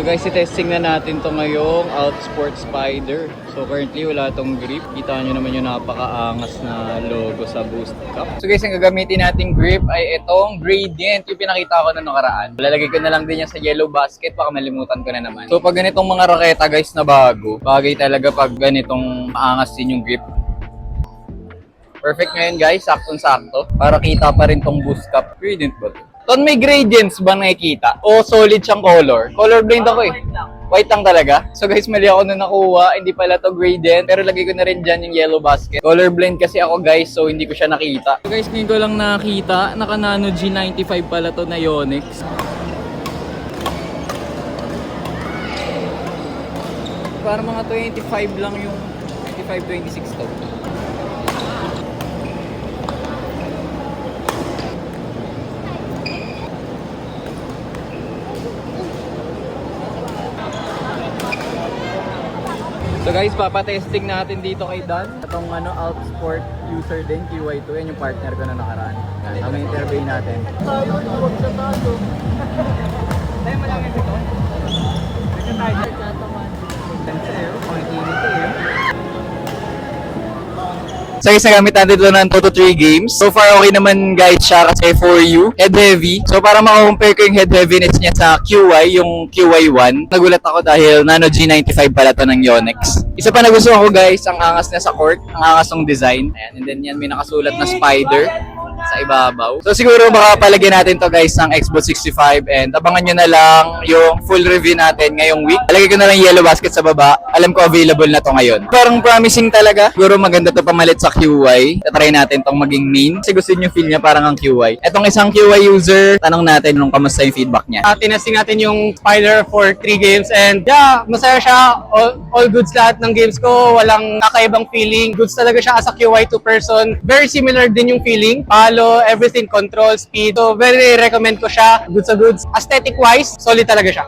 So guys, i-testing na natin to ngayong Outsport Spider. So currently wala tong grip. Kita nyo naman yung napakaangas na logo sa Boost Cup. So guys, ang gagamitin nating grip ay itong Gradient, yung pinakita ko na nakaraan. Lalagay ko na lang din yan sa yellow basket, baka malimutan ko na naman. So pag ganitong mga raketa guys na bago, bagay talaga pag ganitong maangas din yung grip. Perfect ngayon guys, saktong-sakto. Para kita pa rin tong Boost Cup. Gradient ba to? Ton, may gradients ba nakikita? O solid siyang color? Colorblind ako eh. White lang talaga. So guys, mali ako na nakuha. Hindi pala to gradient. Pero lagay ko na rin dyan yung yellow basket. Colorblind kasi ako guys, so hindi ko siya nakita. So guys, ngayon ko lang nakita. Naka Nano G95 pala to na Yonex. Para mga 25 lang yung 25-26 to. So guys, papatesting natin dito kay Dan. Itong Outsport user din, QY2. Yan yung partner ko na nakaraan. Ang interview natin. Tayo, huwag sa tayo. Tayo mo lang ito. Ito tayo. Senseo, pangitinit to eh. So guys, nagamit natin ito ng 2 to 3 games. So far okay naman guys siya kasi for you, head heavy. So para makakompare ko yung head heaviness niya sa QY, yung QY1, nagulat ako dahil Nano G95 pala to ng Yonex. Isa pa nagustuhan ko guys, ang angas niya sa cork, ang angas ng design. Ayan, and then yan may nakasulat na Spider sa ibabaw. So siguro baka palagyan natin to guys ng Xbox 65 and abangan nyo na lang yung full review natin ngayong week. Alagay ko na lang yellow basket sa baba. Alam ko available na to ngayon. Parang promising talaga. Siguro maganda to pamalit sa QY. Try natin tong maging main. Kasi gusto nyo feel niya parang ang QY. Etong isang QY user, tanong natin nung kamusta yung feedback niya. Tinasting natin yung Spider for 3 games and yeah, masaya siya. All goods lahat ng games ko. Walang kakaibang feeling. Goods talaga siya as a QY2 person. Very similar din yung feeling. Everything, control, speed. So, very recommend ko siya. Goods sa goods. Aesthetic-wise, solid talaga siya.